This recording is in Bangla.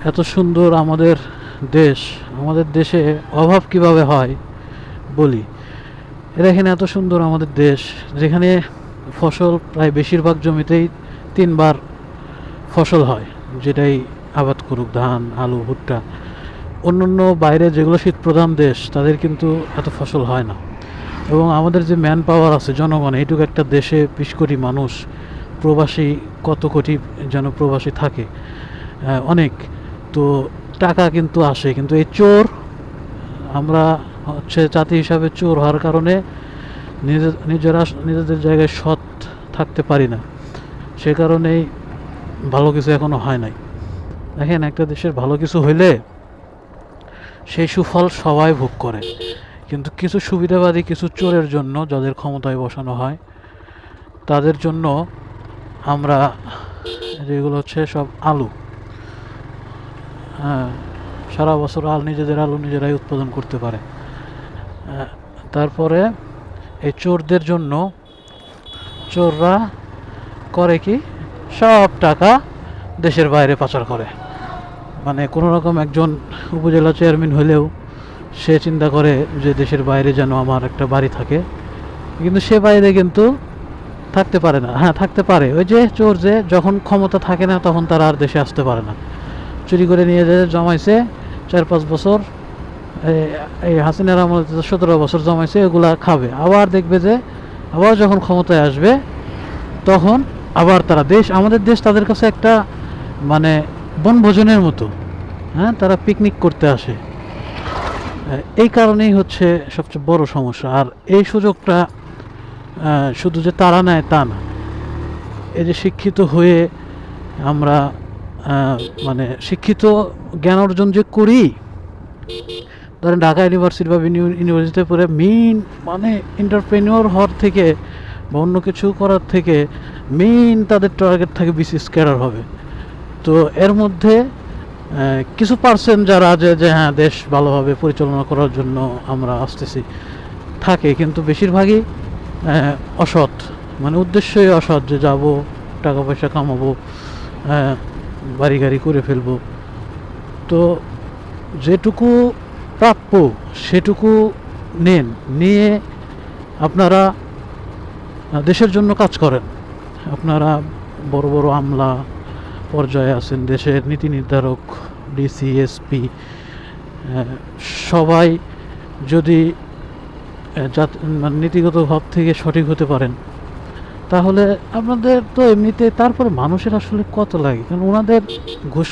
এত সুন্দর আমাদের দেশ, আমাদের দেশে অভাব কিভাবে হয় বলি। দেখেন এত সুন্দর আমাদের দেশ, যেখানে ফসল প্রায় বেশিরভাগ জমিতেই 3 বার ফসল হয়, যেটাই আবাদ করুক, ধান, আলু, ভুট্টা। অন্যান্য বাইরে যেগুলো শীতপ্রধান দেশ, তাদের কিন্তু এত ফসল হয় না। এবং আমাদের যে ম্যান পাওয়ার আছে, জনগণ, এইটুকু একটা দেশে 20 কোটি মানুষ, প্রবাসী কত কোটি যেন প্রবাসী থাকে, অনেক। তো টাকা কিন্তু আসে, কিন্তু এই চোর, আমরা হচ্ছে জাতি হিসাবে চোর হওয়ার কারণে নিজেরা নিজেদের জায়গায় সৎ থাকতে পারি না। সে কারণেই ভালো কিছু এখনো হয় নাই। দেখেন একটা দেশের ভালো কিছু হইলে সেই সুফল সবাই ভোগ করে, কিন্তু কিছু সুবিধাবাদী, কিছু চোরের জন্য, যাদের ক্ষমতায় বসানো হয়, তাদের জন্য আমরা, যেগুলো হচ্ছে সব আলু, হ্যাঁ, সারা বছর নিজেদের আলু নিজেরাই উৎপাদন করতে পারে। তারপরে এই চোরদের জন্য, চোররা করে কি, সব টাকা দেশের বাইরে পাচার করে। মানে কোনো রকম একজন উপজেলা চেয়ারম্যান হলেও সে চিন্তা করে যে দেশের বাইরে যেন আমার একটা বাড়ি থাকে, কিন্তু সে বাইরে কিন্তু থাকতে পারে না। হ্যাঁ, থাকতে পারে, ওই যে চোর, যে যখন ক্ষমতা থাকে না তখন তারা আর দেশে আসতে পারে না। চুরি করে নিয়ে যে জমাইছে 4-5 বছর, এই হাসিনার আমলে 17 বছর জমাইছে, এগুলা খাবে। আবার দেখবে যে আবার যখন ক্ষমতায় আসবে, তখন আবার তারা আমাদের দেশ তাদের কাছে একটা, মানে, বনভোজনের মতো। হ্যাঁ, তারা পিকনিক করতে আসে। এই কারণেই হচ্ছে সবচেয়ে বড় সমস্যা। আর এই সুযোগটা শুধু যে তারা নেয় তা না, এই যে শিক্ষিত হয়ে আমরা, মানে শিক্ষিত জ্ঞান অর্জন যে করি, ধরেন ঢাকা ইউনিভার্সিটি বা ইউনিভার্সিটিতে পড়ে মেইন, মানে এন্টারপ্রেনিউর হওয়ার থেকে বা অন্য কিছু করার থেকে মেইন তাদের টার্গেট থাকে বিসিএস ক্যাডার হবে। তো এর মধ্যে কিছু পার্সেন্ট যারা যে হ্যাঁ দেশ ভালোভাবে পরিচালনা করার জন্য আমরা আসতেছি থাকে, কিন্তু বেশিরভাগই অসৎ, মানে উদ্দেশ্যই অসৎ, যে যাব, টাকা পয়সা কামাবো, বাড়ি গাড়ি করে ফেলবো। তো যেটুকু প্রাপ্য সেটুকু নেন, নিয়ে আপনারা দেশের জন্য কাজ করেন। আপনারা বড় বড় আমলা পর্যায়ে আছেন, দেশের নীতি নির্ধারক, ডিসি, এসপি, সবাই যদি মানে নীতিগত ভাব থেকে সঠিক হতে পারেন, তাহলে আপনাদের তো এমনিতে, তারপরে মানুষের আসলে কত লাগে, কারণ ওনাদের ঘুষ